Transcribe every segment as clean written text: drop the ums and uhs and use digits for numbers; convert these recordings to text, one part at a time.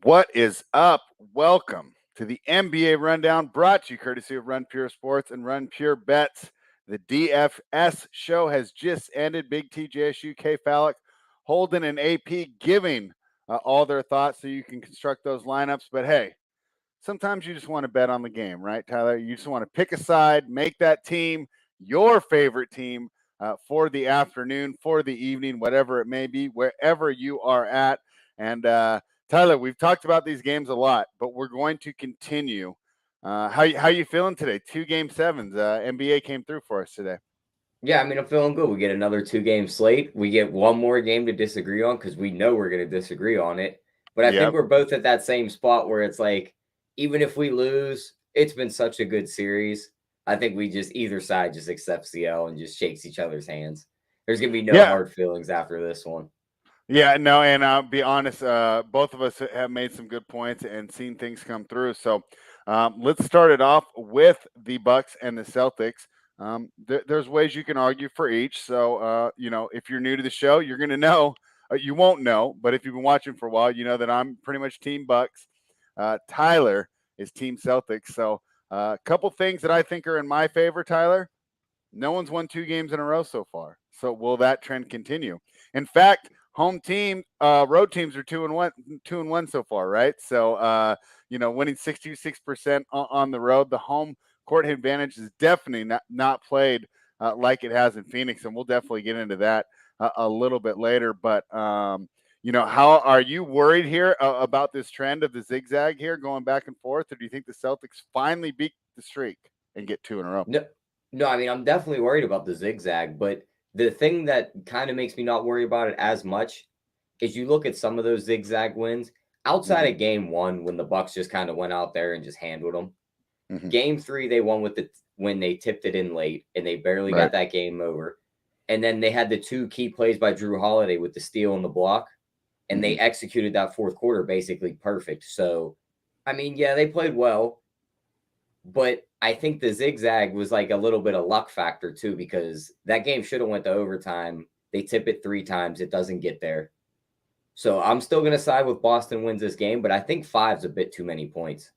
What is up? Welcome to the NBA Rundown, brought to you courtesy of Run Pure Sports and Run Pure Bets. The DFS show has just ended. Big TJSU, K Fallick, Holden, and AP giving all their thoughts so you can construct those lineups. But hey, sometimes you just want to bet on the game, right, Tyler? You just want to pick a side, make that team your favorite team for the afternoon, for the evening, whatever it may be, wherever you are at. And Tyler, we've talked about these games a lot, but we're going to continue. How you feeling today? 2 game sevens. NBA came through for us today. Yeah, I mean, I'm feeling good. We get another 2 game slate. We get one more game to disagree on because we know we're going to disagree on it. But I think Yep. we're both at that same spot where it's like, even if we lose, it's been such a good series. I think we just, either side just accepts the L and just shakes each other's hands. There's going to be no Yeah. hard feelings after this one. Yeah, no, and I'll be honest, both of us have made some good points and seen things come through. So let's start it off with the Bucks and the Celtics. There's ways you can argue for each. So, if you're new to the show, you're going to know. You won't know, but if you've been watching for a while, you know that I'm pretty much Team Bucks. Tyler is Team Celtics. So a couple things that I think are in my favor, Tyler. No one's won 2 games in a row so far. So will that trend continue? In fact, road teams are 2-1 so far, right? So winning 66% on the road. The home court advantage is definitely not played like it has in Phoenix, and we'll definitely get into that a little bit later. But how are you worried here about this trend of the zigzag here going back and forth, or do you think the Celtics finally beat the streak and get 2 in a row? No, I mean, I'm definitely worried about the zigzag, but the thing that kind of makes me not worry about it as much is you look at some of those zigzag wins outside of game one when the Bucks just kind of went out there and just handled them. Mm-hmm. Game three, they won when they tipped it in late and they barely got that game over. And then they had the 2 key plays by Drew Holiday with the steal and the block, and they executed that fourth quarter basically perfect. So, I mean, yeah, they played well, but I think the zigzag was like a little bit of luck factor too, because that game should have went to overtime. They tip it 3 times. It doesn't get there. So I'm still going to side with Boston wins this game, but I think 5's a bit too many points.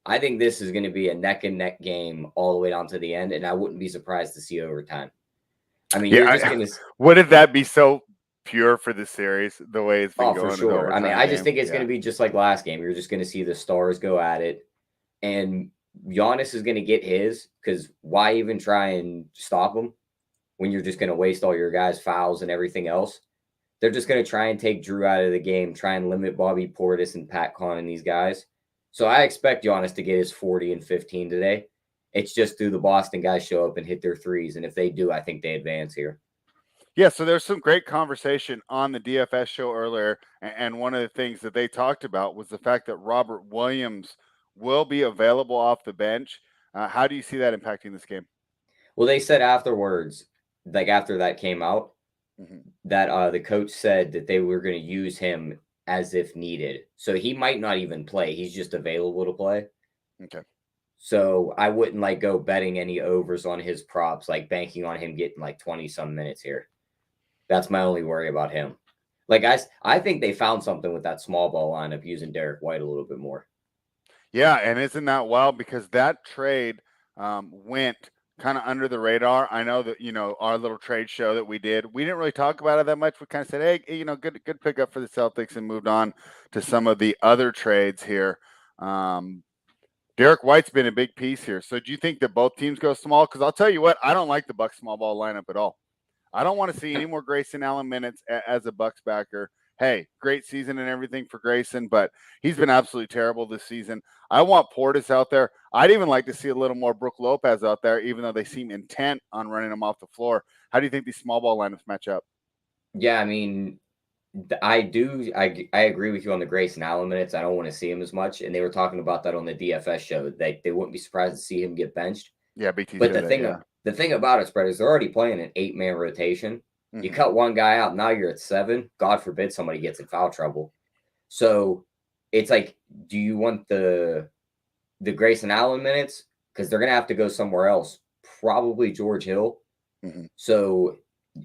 I think this is going to be a neck and neck game all the way down to the end, and I wouldn't be surprised to see overtime. I mean, you're just going to. Wouldn't that be so pure for the series, the way it's been going? For sure. I mean, I just think it's going to be just like last game. You're just going to see the stars go at it, and Giannis is going to get his, because why even try and stop him when you're just going to waste all your guys' fouls and everything else? They're just going to try and take Drew out of the game, try and limit Bobby Portis and Pat Con and these guys. So I expect Giannis to get his 40 and 15 today. It's just, do the Boston guys show up and hit their threes? And if they do, I think they advance here. Yeah, so there's some great conversation on the DFS show earlier, and one of the things that they talked about was the fact that Robert Williams will be available off the bench. How do you see that impacting this game? Well, they said afterwards, like after that came out, that the coach said that they were going to use him as if needed. So he might not even play. He's just available to play. Okay. So I wouldn't like go betting any overs on his props, like banking on him getting like 20 some minutes here. That's my only worry about him. Like I think they found something with that small ball lineup using Derek White a little bit more. Yeah, and isn't that wild? Because that trade went kind of under the radar. I know that, our little trade show that we didn't really talk about it that much. We kind of said, hey, good pickup for the Celtics, and moved on to some of the other trades here. Derek White's been a big piece here. So do you think that both teams go small? Because I'll tell you what, I don't like the Bucks small ball lineup at all. I don't want to see any more Grayson Allen minutes as a Bucks backer. Hey, great season and everything for Grayson, but he's been absolutely terrible this season. I want Portis out there. I'd even like to see a little more Brook Lopez out there, even though they seem intent on running him off the floor. How do you think these small ball lineups match up? Yeah, I mean, I do. I agree with you on the Grayson Allen minutes. I don't want to see him as much. And they were talking about that on the DFS show. They wouldn't be surprised to see him get benched. Yeah, BT. But the thing about it, spread, is they're already playing an 8-man rotation. Mm-hmm. You cut one guy out, now you're at 7. God forbid somebody gets in foul trouble. So it's like, do you want the Grayson Allen minutes? Because they're gonna have to go somewhere else. Probably George Hill. Mm-hmm. So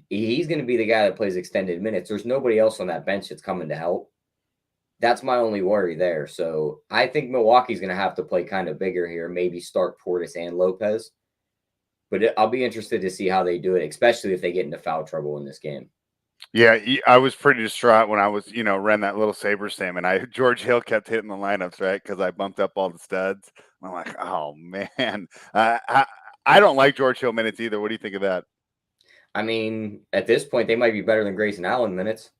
he's going to be the guy that plays extended minutes. There's nobody else on that bench that's coming to help. That's my only worry there. So I think Milwaukee's going to have to play kind of bigger here, maybe start Portis and Lopez. But I'll be interested to see how they do it, especially if they get into foul trouble in this game. Yeah, I was pretty distraught when I was, ran that little Saber Sam, and George Hill kept hitting the lineups, right? Because I bumped up all the studs. I'm like, oh man, I don't like George Hill minutes either. What do you think of that? I mean, at this point, they might be better than Grayson Allen minutes.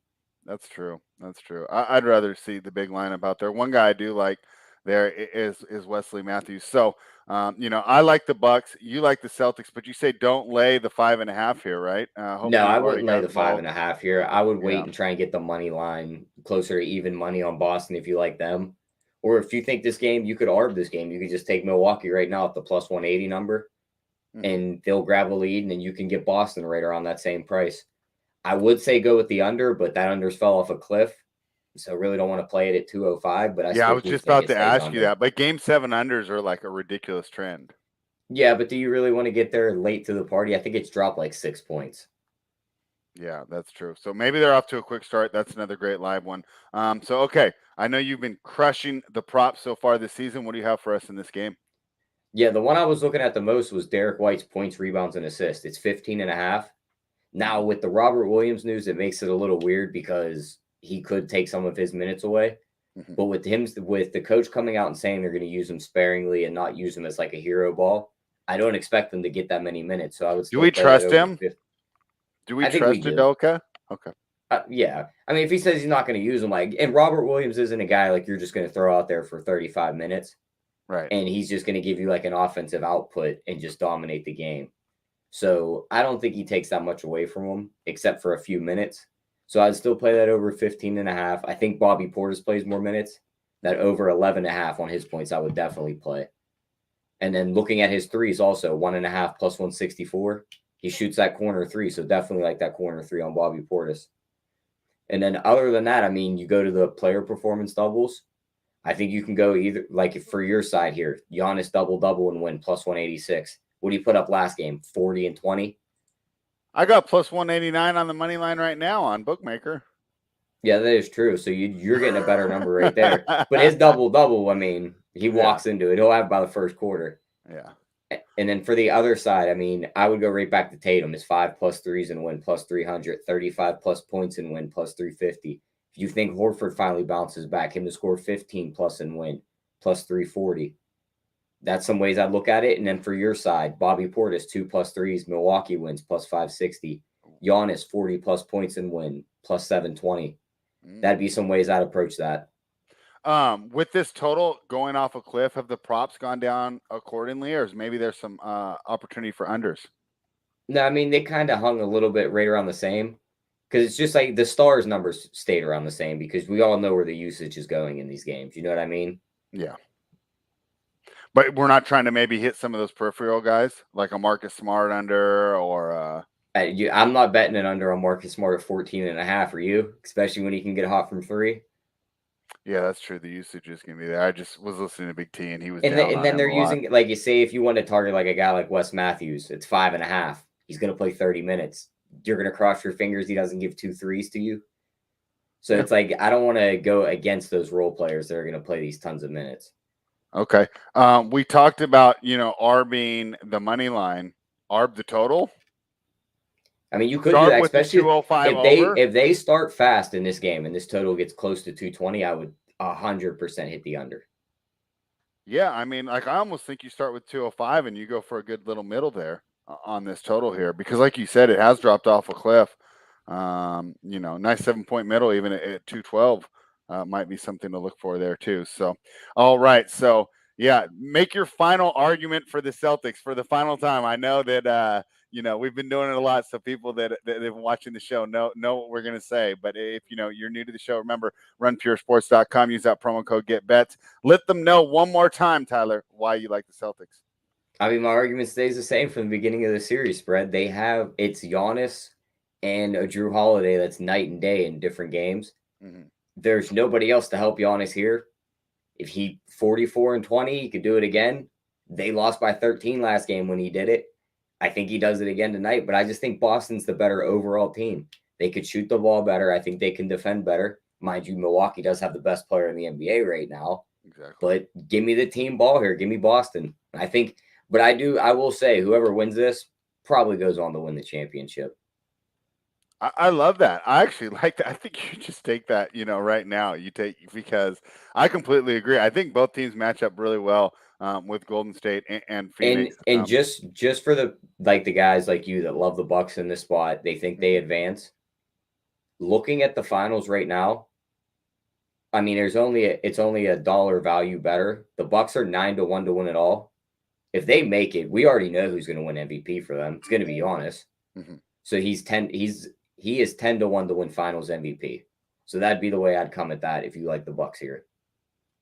That's true. That's true. I'd rather see the big lineup out there. One guy I do like there is Wesley Matthews. So, I like the Bucks. You like the Celtics, but you say don't lay the 5.5 here, right? No, Hopefully I you've already wouldn't lay got the involved. 5.5 here. I would Yeah. wait and try and get the money line closer to even money on Boston if you like them. Or if you think this game, you could arb this game. You could just take Milwaukee right now at the plus 180 number, and they'll grab a lead, and then you can get Boston right around that same price. I would say go with the under, but that under's fell off a cliff. So really don't want to play it at 205, but I Yeah, I still was do just think about it to stays ask you under. that, but Game 7 unders are like a ridiculous trend. Yeah, but do you really want to get there late to the party? I think it's dropped like 6 points. Yeah, that's true. So maybe they're off to a quick start. That's another great live one. Okay, I know you've been crushing the props so far this season. What do you have for us in this game? Yeah, the one I was looking at the most was Derek White's points, rebounds, and assists. It's 15.5. Now, with the Robert Williams news, it makes it a little weird because he could take some of his minutes away. Mm-hmm. But with the coach coming out and saying they're going to use him sparingly and not use him as like a hero ball, I don't expect them to get that many minutes. So I would Do still we play that trust over him? 50. Do we I think we trust do. Udoka? Okay. Yeah. I mean, if he says he's not going to use him, and Robert Williams isn't a guy like you're just going to throw out there for 35 minutes Right. and he's just going to give you like an offensive output and just dominate the game. So I don't think he takes that much away from him, except for a few minutes. So I'd still play that over 15.5. I think Bobby Portis plays more minutes. That over 11.5 on his points, I would definitely play. And then looking at his threes also, 1.5 plus 164. He shoots that corner three. So definitely like that corner three on Bobby Portis. And then other than that, I mean, you go to the player performance doubles. I think you can go either like for your side here, Giannis double and win plus 186. What do you put up last game? 40 and 20? I got plus 189 on the money line right now on Bookmaker. Yeah, that is true. So you're getting a better number right there. But his double, I mean, he walks into it. He'll have by the first quarter. Yeah. And then for the other side, I mean, I would go right back to Tatum. His 5 plus threes and win plus 300, 35 plus points and win plus 350. If you think Horford finally bounces back, him to score 15 plus and win plus 340. That's some ways I'd look at it. And then for your side, Bobby Portis, 2 plus threes, Milwaukee wins plus 560. Giannis, 40 plus points and win plus 720. That'd be some ways I'd approach that. With this total going off a cliff, have the props gone down accordingly, or maybe there's some opportunity for unders? No, I mean, they kind of hung a little bit right around the same because it's just like the Stars numbers stayed around the same because we all know where the usage is going in these games. You know what I mean? Yeah. But we're not trying to maybe hit some of those peripheral guys like a Marcus Smart under or I'm not betting it under on Marcus Smart at 14.5. Are you? Especially when he can get hot from three. Yeah, that's true. The usage is going to be there. I just was listening to Big T, and he was And, down and on then him they're a lot. using, like you say, if you want to target like a guy like Wes Matthews, it's 5.5. He's going to play 30 minutes. You're going to cross your fingers he doesn't give 2 threes to you. So it's like I don't want to go against those role players that are going to play these tons of minutes. Okay. We talked about, arbing the money line, arb the total. I mean, you could Start do that, with the especially 205 if they start fast in this game and this total gets close to 220. I would 100% hit the under. Yeah, I mean, like I almost think you start with 205 and you go for a good little middle there on this total here because, like you said, it has dropped off a cliff. Nice 7-point middle even at 212 might be something to look for there too. So, all right, so yeah, make your final argument for the Celtics for the final time. I know that we've been doing it a lot, so people that have been watching the show know what we're gonna say. But if you're new to the show, remember runpuresports.com. Use that promo code GetBets. Let them know one more time, Tyler, why you like the Celtics. I mean, my argument stays the same from the beginning of the series spread. It's Giannis and a Drew Holiday that's night and day in different games. Mm-hmm. There's nobody else to help Giannis here. If he 44 and 20, he could do it again. They lost by 13 last game when he did it. I think he does it again tonight, but I just think Boston's the better overall team. They could shoot the ball better. I think they can defend better. Mind you, Milwaukee does have the best player in the NBA right now. Exactly. But give me the team ball here. Give me Boston. I think, but I will say, whoever wins this probably goes on to win the championship. I love that. I actually like that. I think you just take that, right now. You take because I completely agree. I think both teams match up really well with Golden State and Phoenix. And just for the guys like you that love the Bucks in this spot, they think they advance. Looking at the finals right now, I mean, it's only a dollar value better. The Bucks are 9-1 to win it all. If they make it, we already know who's going to win MVP for them. It's going to be Giannis. Mm-hmm. So he is 10-1 to win Finals MVP. So that'd be the way I'd come at that if you like the Bucks here.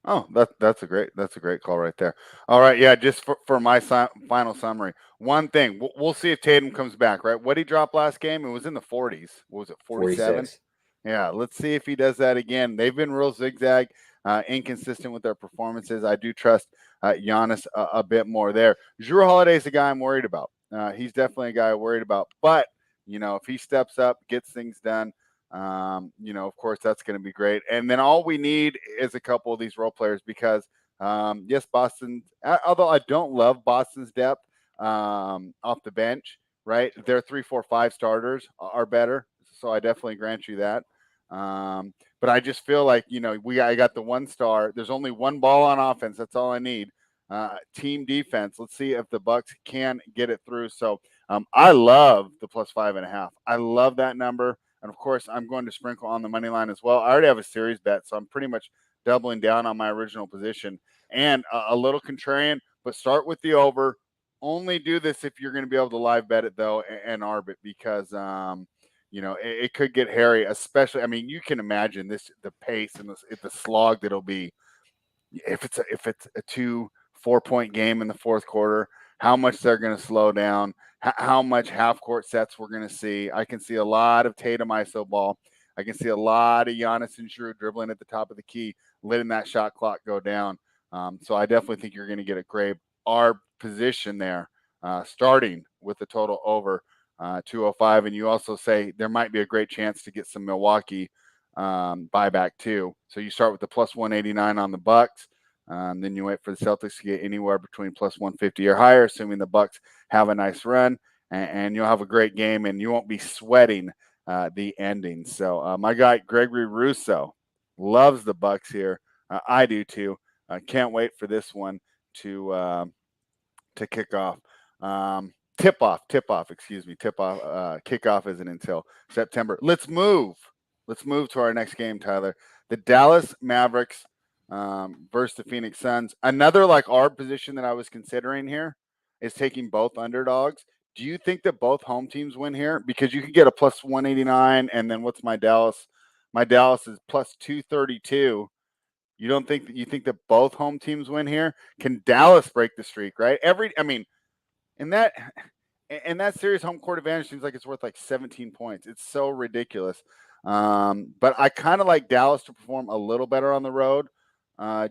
Oh, that's a great call right there. All right, yeah. Just for my final summary, one thing we'll see if Tatum comes back. Right, what he dropped last game, it was in the 40s. What was it, 47? 46. Yeah, let's see if he does that again. They've been real zigzag, inconsistent with their performances. I do trust Giannis a bit more there. Jrue Holiday is a guy I'm worried about. He's definitely a guy I'm worried about. But if he steps up, gets things done. Of course, that's going to be great. And then all we need is a couple of these role players because, yes, Boston, although I don't love Boston's depth off the bench, right? Their 3, 4, 5 starters are better. So I definitely grant you that. But I just feel like, I got the 1 star. There's only 1 ball on offense. That's all I need. Team defense. Let's see if the Bucks can get it through. So I love the +5.5. I love that number. And of course, I'm going to sprinkle on the money line as well. I already have a series bet, so I'm pretty much doubling down on my original position. And a little contrarian, but start with the over. Only do this if you're going to be able to live bet it though and arb it because it could get hairy. Especially, I mean, you can imagine the pace and the slog that'll be if it's a 2-4 point game in the fourth quarter. How much they're going to slow down. How much half court sets we're going to see. I can see a lot of Tatum iso ball. I can see a lot of Giannis and Jrue dribbling at the top of the key, letting that shot clock go down. So I definitely think you're going to get a great our position there, starting with the total over 205. And you also say there might be a great chance to get some Milwaukee buyback too. So you start with the +189 on the Bucks. Then you wait for the Celtics to get anywhere between +150 or higher, assuming the Bucks have a nice run, and you'll have a great game, and you won't be sweating the ending. So my guy Gregory Russo loves the Bucks here. I do too. Can't wait for this one to kick off. Tip-off. Excuse me. Tip-off. Kickoff isn't until September. Let's move to our next game, Tyler. The Dallas Mavericks versus the Phoenix Suns. Another our position that I was considering here is taking both underdogs. Do you think that both home teams win here? Because you could get a +189, and then what's my Dallas? My Dallas is +232. You think that both home teams win here? Can Dallas break the streak? Right? In that series, home court advantage seems like it's worth 17 points. It's so ridiculous. But I kind of like Dallas to perform a little better on the road.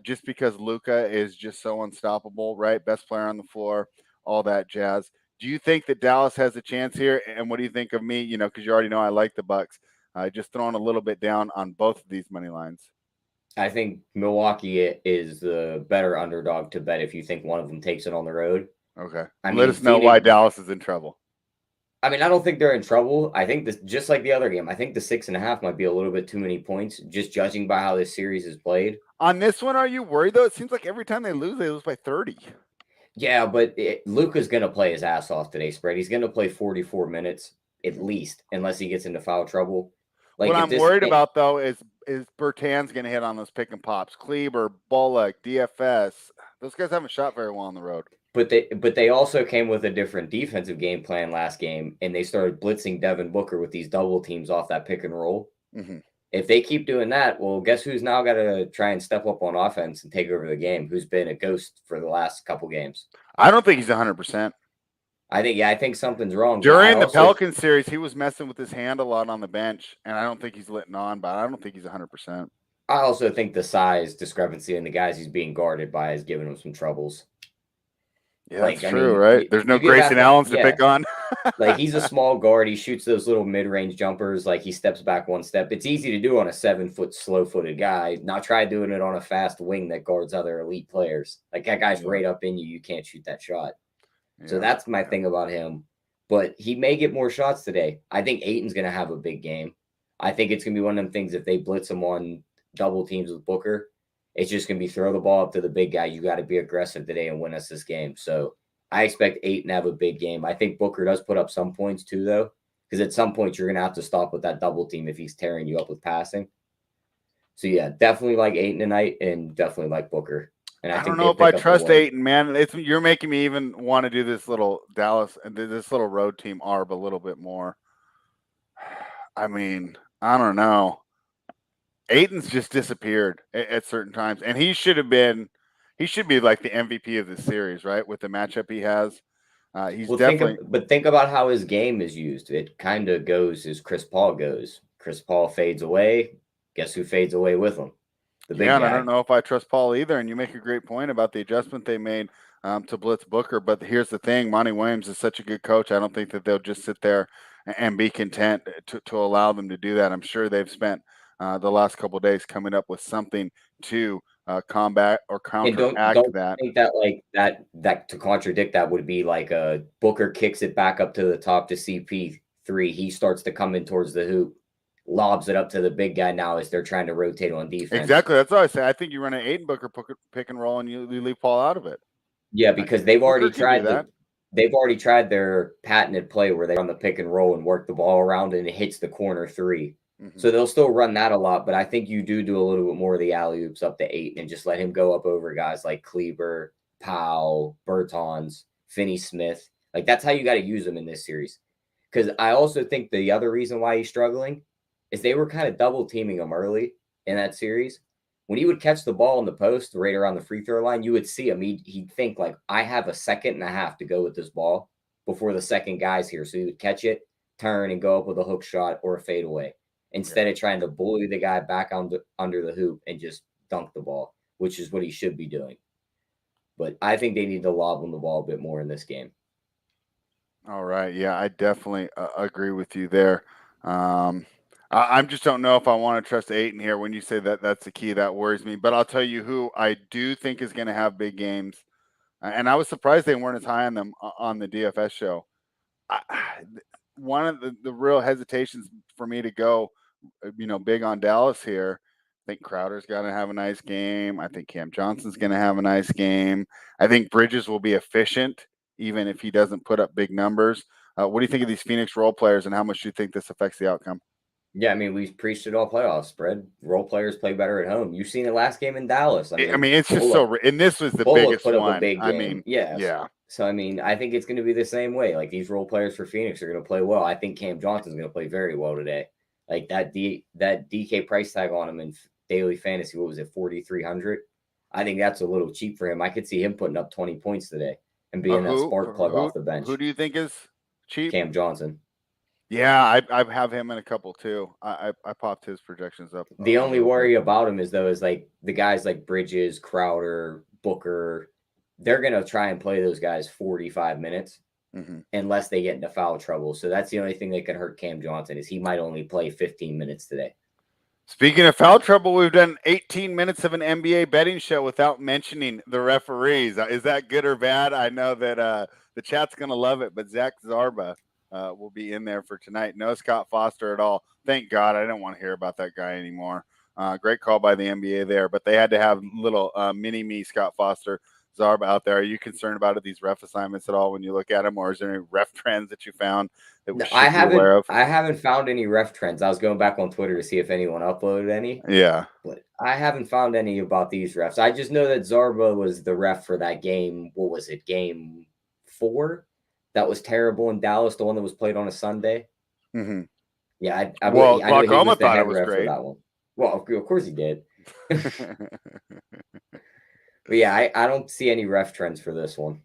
Just because Luka is just so unstoppable, right? Best player on the floor, all that jazz. Do you think that Dallas has a chance here? And what do you think of me? Because you already know I like the Bucks. Just throwing a little bit down on both of these money lines. I think Milwaukee is the better underdog to bet if you think one of them takes it on the road. Okay. Let us know why Dallas is in trouble. I mean, I don't think they're in trouble. I think this, just like the other game, I think the 6.5 might be a little bit too many points, just judging by how this series is played. On this one, are you worried though? It seems like every time they lose by 30. Yeah, but Luka's going to play his ass off today, Spread. He's going to play 44 minutes at least, unless he gets into foul trouble. What I'm worried about though is Bertan's going to hit on those pick and pops. Kleber, Bullock, DFS. Those guys haven't shot very well on the road. But they also came with a different defensive game plan last game, and they started blitzing Devin Booker with these double teams off that pick and roll. Mm-hmm. If they keep doing that, well, guess who's now got to try and step up on offense and take over the game? Who's been a ghost for the last couple games? I don't think he's 100%. I think something's wrong. During the Pelican series, he was messing with his hand a lot on the bench, and I don't think he's letting on, but I don't think he's 100%. I also think the size discrepancy in the guys he's being guarded by is giving him some troubles. Yeah, Like, that's I true, mean, right? There's no you give Grayson Astaire, Allens to yeah, pick on. like he's a small guard. He shoots those little mid-range jumpers. Like he steps back one step. It's easy to do on a 7-foot slow-footed guy. Now try doing it on a fast wing that guards other elite players. Like that guy's Yeah, right up in you. You can't shoot that shot. So yeah, that's my yeah. thing about him. But he may get more shots today. I think Aiton's going to have a big game. I think it's going to be one of them things if they blitz him on double teams with Booker, it's just going to be throw the ball up to the big guy. You got to be aggressive today and win us this game. So I expect Ayton to have a big game. I think Booker does put up some points too, though, because at some point you're going to have to stop with that double team if he's tearing you up with passing. So yeah, definitely like Ayton tonight and definitely like Booker. And I I don't think know they if I pick up the trust win. Ayton, man. You're making me even want to do this little Dallas and this little road team arb a little bit more. I mean, I don't know. Aiton's just disappeared at certain times, and he should be like the MVP of the series, right? With the matchup he has, he's Well, definitely. think about how his game is used. It kind of goes as Chris Paul goes. Chris Paul fades away. Guess who fades away with him? The Yeah, big and I don't guy. know if I trust Paul either. And you make a great point about the adjustment they made to blitz Booker. But here's the thing: Monty Williams is such a good coach. I don't think that they'll just sit there and be content to allow them to do that. I'm sure they've spent the last couple of days coming up with something to combat or And counteract don't that. think that like that to contradict that would be like a Booker kicks it back up to the top to CP3. He starts to come in towards the hoop, lobs it up to the big guy now as they're trying to rotate on defense. Exactly. That's what I say. I think you run an Aiden Booker pick and roll, and you leave Paul out of it. Yeah, because they've Booker already can do tried that. their patented play where they run the pick and roll and work the ball around and it hits the corner three. Mm-hmm. So they'll still run that a lot, but I think you do a little bit more of the alley oops up to 8 and just let him go up over guys like Kleber, Powell, Bertans, Finney Smith. Like that's how you got to use him in this series. Because I also think the other reason why he's struggling is they were kind of double teaming him early in that series. When he would catch the ball in the post right around the free throw line, you would see him. He'd think like, I have a second and a half to go with this ball before the second guy's here. So he would catch it, turn, and go up with a hook shot or a fadeaway instead of trying to bully the guy back under the hoop and just dunk the ball, which is what he should be doing. But I think they need to lob him the ball a bit more in this game. All right. Yeah, I definitely agree with you there. I just don't know if I want to trust Aiton here. When you say that, that's the key. That worries me. But I'll tell you who I do think is going to have big games, and I was surprised they weren't as high on them on the DFS show. I, one of the real hesitations for me to go, big on Dallas here. I think Crowder's going to have a nice game. I think Cam Johnson's going to have a nice game. I think Bridges will be efficient, even if he doesn't put up big numbers. What do you think of these Phoenix role players, and how much do you think this affects the outcome? Yeah, I mean, we've preached it all playoffs. Spread role players play better at home. You've seen it last game in Dallas. I mean, it's just Bullock, so. And this was the Bullock biggest put up a one. big I game. mean, Yes. yeah. So, I mean, I think it's going to be the same way. Like, these role players for Phoenix are going to play well. I think Cam Johnson's going to play very well today. Like, that DK price tag on him in daily fantasy, what was it, 4,300? I think that's a little cheap for him. I could see him putting up 20 points today and being that spark plug off the bench. Who do you think is cheap? Cam Johnson. Yeah, I have him in a couple too. I popped his projections up. The only worry about him is like the guys like Bridges, Crowder, Booker, they're going to try and play those guys 45 minutes unless they get into foul trouble. So that's the only thing that can hurt Cam Johnson is he might only play 15 minutes today. Speaking of foul trouble, we've done 18 minutes of an NBA betting show without mentioning the referees. Is that good or bad? I know that the chat's going to love it, but Zach Zarba will be in there for tonight. No Scott Foster at all. Thank God. I don't want to hear about that guy anymore. Great call by the NBA there, but they had to have little mini-me Scott Foster Zarba out there. Are you concerned about these ref assignments at all when you look at them, or is there any ref trends that you found that we should be aware of? I haven't found any ref trends. I was going back on Twitter to see if anyone uploaded any. Yeah. But I haven't found any about these refs. I just know that Zarba was the ref for that game. What was it? Game 4? That was terrible in Dallas, the one that was played on a Sunday. Mm-hmm. Yeah, I know he was the thought head it was ref great for that one. Well, of course he did. But yeah, I don't see any ref trends for this one.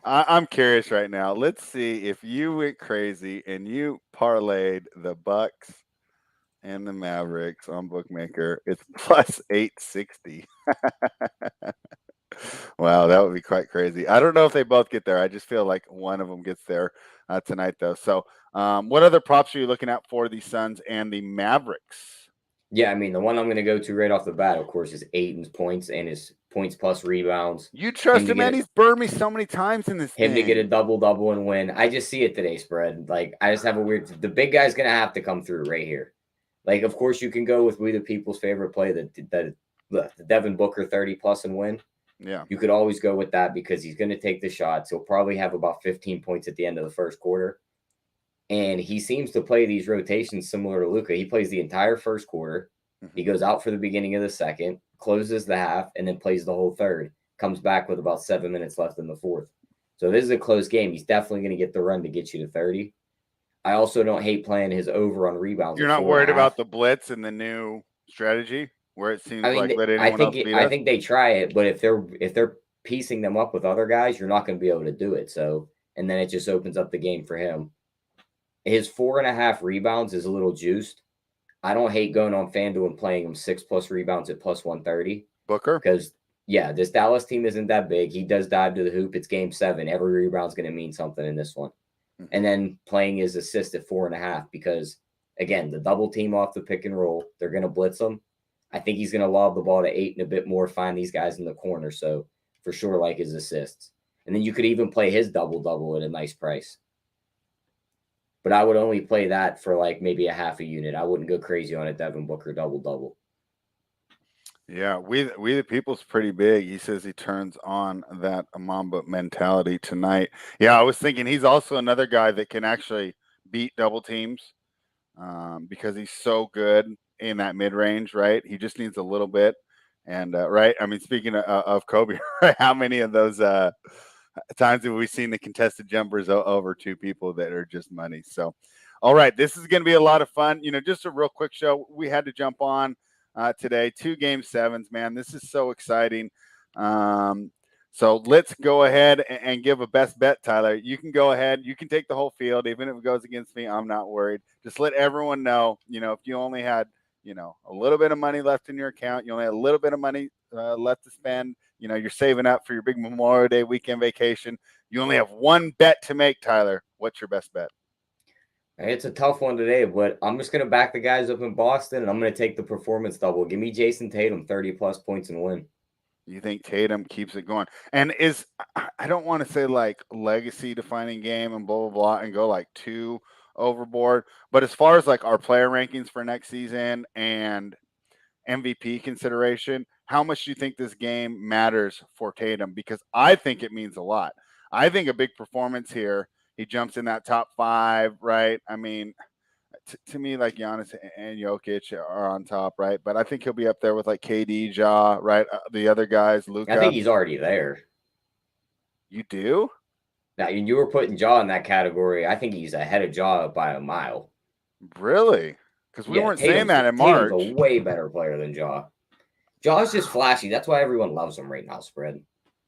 I'm curious right now. Let's see if you went crazy and you parlayed the Bucks and the Mavericks on Bookmaker. It's plus 860. Wow, that would be quite crazy. I don't know if they both get there. I just feel like one of them gets there tonight, though. So, what other props are you looking at for the Suns and the Mavericks? Yeah, I mean, the one I'm going to go to right off the bat, of course, is Aiton's points and his points plus rebounds. You trust Him to him, man? get He's burned me so many times in this him to get a thing. double and win. I just see it today spread. Like I just have a weird. The big guy's going to have to come through right here. Like, of course, you can go with we the people's favorite play, the Devin Booker 30 plus and win. Yeah. You could always go with that because he's going to take the shots. He'll probably have about 15 points at the end of the first quarter. And he seems to play these rotations similar to Luka. He plays the entire first quarter. Mm-hmm. He goes out for the beginning of the second, closes the half, and then plays the whole third. Comes back with about 7 minutes left in the fourth. So this is a close game. He's definitely going to get the run to get you to 30. I also don't hate playing his over on rebounds. You're not worried about the blitz and the new strategy where it seems like let anyone else beat us? I think they try it, but if they're piecing them up with other guys, you're not going to be able to do it. So, and then it just opens up the game for him. His 4.5 rebounds is a little juiced. I don't hate going on FanDuel and playing him 6+ rebounds at plus 130. Booker? Because, yeah, this Dallas team isn't that big. He does dive to the hoop. It's game 7. Every rebound's going to mean something in this one. Mm-hmm. And then playing his assist at 4.5 because, again, the double team off the pick and roll, they're going to blitz him. I think he's going to lob the ball to 8 and a bit more, find these guys in the corner. So, for sure, like his assists. And then you could even play his double-double at a nice price. But I would only play that for like maybe a half a unit. I wouldn't go crazy on a Devin Booker double-double. Yeah, we the people's pretty big. He says he turns on that Mamba mentality tonight. Yeah, I was thinking he's also another guy that can actually beat double teams because he's so good in that mid range. Right, he just needs a little bit. And right, I mean, speaking of Kobe, right, how many of those times have we seen the contested jumpers over 2 people that are just money? So, all right, this is going to be a lot of fun. You know, just a real quick show. We had to jump on today. 2 game 7s, man. This is so exciting. So let's go ahead and give a best bet, Tyler. You can go ahead. You can take the whole field. Even if it goes against me, I'm not worried. Just let everyone know, you know, if you only had, you know, a little bit of money left in your account, you only had a little bit of money left to spend, you know, you're saving up for your big Memorial Day weekend vacation. You only have one bet to make, Tyler. What's your best bet? It's a tough one today, but I'm just going to back the guys up in Boston, and I'm going to take the performance double. Give me Jason Tatum, 30+ points and win. You think Tatum keeps it going? And I don't want to say like legacy defining game and blah, blah, blah, and go like too overboard. But as far as like our player rankings for next season and MVP consideration, how much do you think this game matters for Tatum? Because I think it means a lot. I think a big performance here, he jumps in that top 5, right? I mean, to me, like Giannis and Jokic are on top, right? But I think he'll be up there with like KD, Ja, right? The other guys, Luka. I think he's already there. You do? Now, you were putting Ja in that category. I think he's ahead of Ja by a mile. Really? Because we weren't saying that in March. Tatum's a way better player than Ja. Ja's just flashy. That's why everyone loves him right now, spread.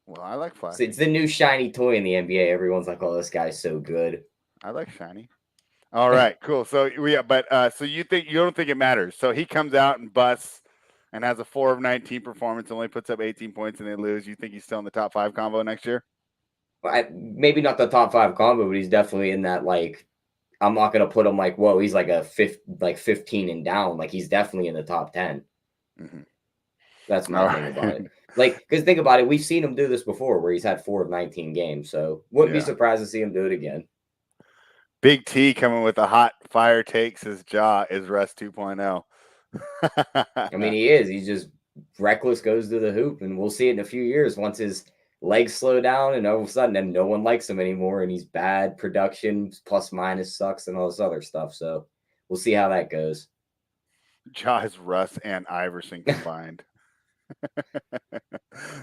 Well, I like flashy. It's the new shiny toy in the NBA. Everyone's like, oh, this guy's so good. I like shiny. All right, cool. So so you don't think it matters? So he comes out and busts and has a 4 of 19 performance, only puts up 18 points, and they lose. You think he's still in the top 5 combo next year? Maybe not the top 5 combo, but he's definitely in that. Like, I'm not gonna put him like, whoa, he's like 15 and down. Like he's definitely in the top 10. Mm-hmm. That's my thing about it. Like, because think about it, we've seen him do this before, where he's had 4 of 19 games. So wouldn't be surprised to see him do it again. Big T coming with a hot fire take says Ja is Russ 2.0. I mean, he is. He's just reckless, goes to the hoop, and we'll see it in a few years once his legs slow down, and all of a sudden, then no one likes him anymore, and he's bad. Production plus minus sucks, and all this other stuff. So we'll see how that goes. Ja is Russ and Iverson combined.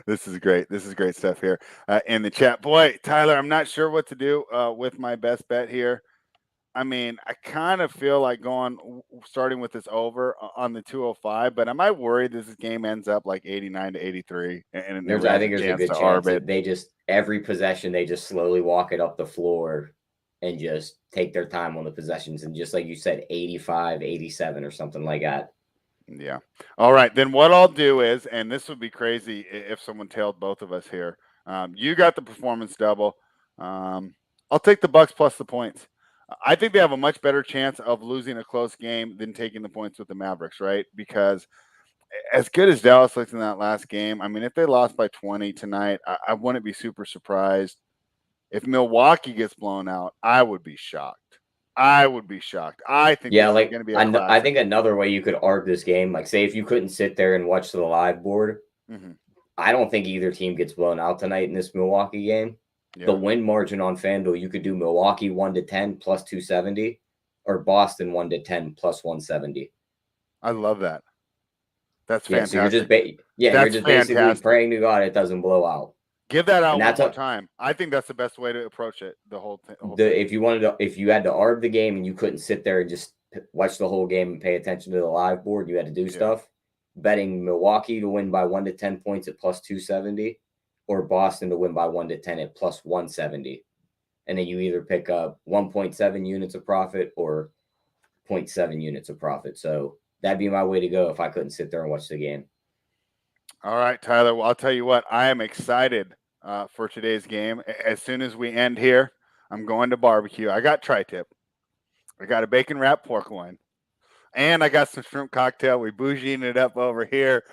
This is great. This is great stuff here in the chat. Boy, Tyler, I'm not sure what to do with my best bet here. I mean, I kind of feel like starting with this over on the 205, but am I worried this game ends up like 89 to 83? And I think there's a good chance that they just, every possession, they just slowly walk it up the floor and just take their time on the possessions. And just like you said, 85, 87 or something like that. Yeah. All right. Then what I'll do is, and this would be crazy if someone tailed both of us here. You got the performance double. I'll take the Bucks plus the points. I think they have a much better chance of losing a close game than taking the points with the Mavericks, right? Because as good as Dallas looked in that last game, I mean, if they lost by 20 tonight, I wouldn't be super surprised. If Milwaukee gets blown out, I would be shocked. I would be shocked. I think Yeah, this is like going to be a I classic. think another way you could argue this game, like say if you couldn't sit there and watch the live board, Mm-hmm. I don't think either team gets blown out tonight in this Milwaukee game. The Yeah, win margin on FanDuel, you could do Milwaukee 1-10 plus 270 or Boston 1-10 plus 170. I love that. That's Yeah, so fantastic. you're That's just basically fantastic. praying to God it doesn't blow out. Give that And out one that's more a, time. I think that's the best way to approach it. The whole the thing. if you had to arb the game and you couldn't sit there and just watch the whole game and pay attention to the live board, you had to do Yeah. stuff. Betting Milwaukee to win by 1-10 points at plus 270, or Boston to win by 1-10 at plus 170, and then you either pick up 1.7 units of profit or 0.7 units of profit. So that'd be my way to go if I couldn't sit there and watch the game. All right, Tyler. Well, I'll tell you what. I am excited for today's game. As soon as we end here, I'm going to barbecue. I got tri-tip. I got a bacon wrapped pork loin. And I got some shrimp cocktail. We bougieing it up over here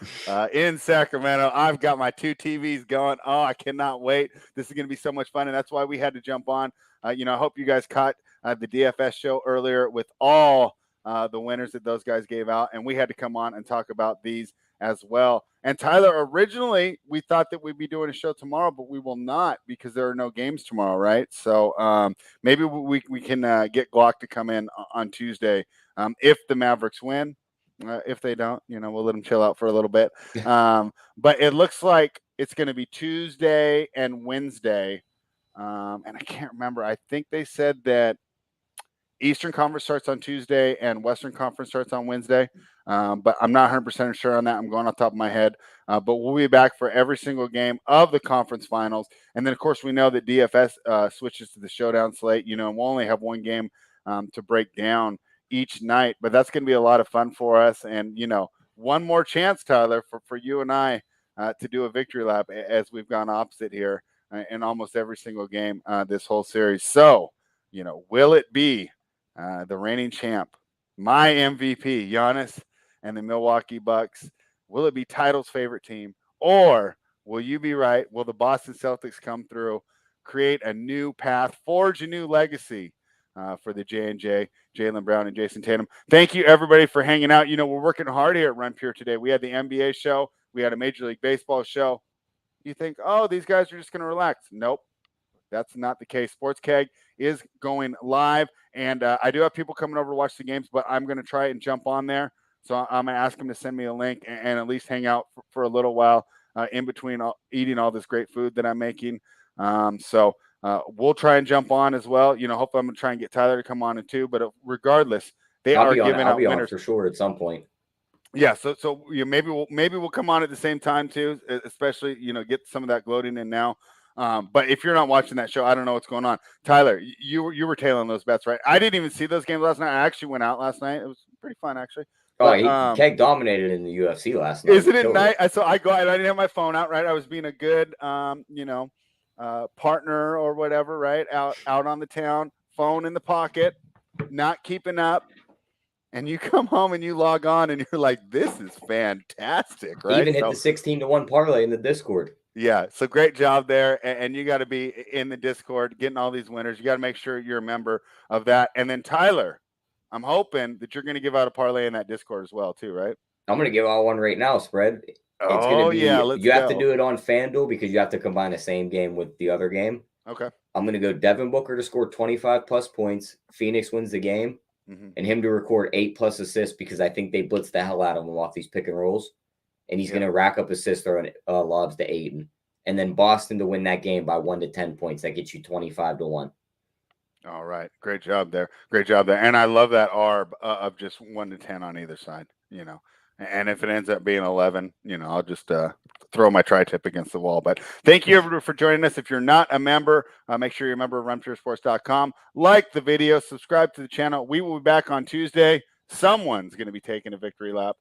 in Sacramento. I've got my 2 TVs going. Oh, I cannot wait. This is going to be so much fun. And that's why we had to jump on. I hope you guys caught the DFS show earlier with all the winners that those guys gave out. And we had to come on and talk about these as well. And Tyler, originally we thought that we'd be doing a show tomorrow, but we will not because there are no games tomorrow, right? So maybe we can get Glock to come in on Tuesday. If the Mavericks win, if they don't, we'll let them chill out for a little bit. But it looks like it's going to be Tuesday and Wednesday. And I can't remember. I think they said that Eastern Conference starts on Tuesday and Western Conference starts on Wednesday. But I'm not 100% sure on that. I'm going off the top of my head. But we'll be back for every single game of the conference finals. And then, of course, we know that DFS switches to the showdown slate, and we'll only have one game to break down each night. But that's going to be a lot of fun for us. And, one more chance, Tyler, for you and I to do a victory lap as we've gone opposite here in almost every single game this whole series. So, will it be the reigning champ, my MVP, Giannis, and the Milwaukee Bucks? Will it be title's favorite team? Or will you be right? Will the Boston Celtics come through, create a new path, forge a new legacy for the J&J, Jaylen Brown and Jason Tatum? Thank you, everybody, for hanging out. We're working hard here at Run Pure today. We had the NBA show. We had a Major League Baseball show. You think, oh, these guys are just going to relax. Nope. That's not the case. Sports Keg is going live, and I do have people coming over to watch the games, but I'm going to try and jump on there. So I'm going to ask them to send me a link and at least hang out for a little while in between eating all this great food that I'm making. So we'll try and jump on as well. Hopefully I'm going to try and get Tyler to come on in too. But regardless, they are giving I'll out be on winners for sure at some point. Yeah, so maybe we'll come on at the same time too, especially get some of that gloating in now. But if you're not watching that show, I don't know what's going on. Tyler, you were tailing those bets, right? I didn't even see those games last night. I actually went out last night. It was pretty fun actually. Oh, But Keg dominated in the UFC last night. isn't it nice? So I go out. I didn't have my phone out, right? I was being a good partner or whatever, right? Out on the town, phone in the pocket, not keeping up. And you come home and you log on and you're like, this is fantastic, right? Even hit the 16-1 parlay in the Discord. Yeah, so great job there. And you got to be in the Discord getting all these winners. You got to make sure you're a member of that. And then Tyler, I'm hoping that you're going to give out a parlay in that Discord as well too, right? I'm going to give out one right now, spread. It's going to be, you have to do it on FanDuel because you have to combine the same game with the other game. Okay. I'm going to go Devin Booker to score 25 plus points. Phoenix wins the game. And him to record 8 plus assists because I think they blitz the hell out of him off these pick and rolls. And he's going to rack up assists throwing lobs to Aiden. And then Boston to win that game by 1-10 points. That gets you 25-1. All right. Great job there. And I love that ARB of just 1-10 on either side, And if it ends up being 11, I'll just throw my tri-tip against the wall. But thank you, everyone, for joining us. If you're not a member, make sure you're a member of runpuresports.com. Like the video, subscribe to the channel. We will be back on Tuesday. Someone's going to be taking a victory lap.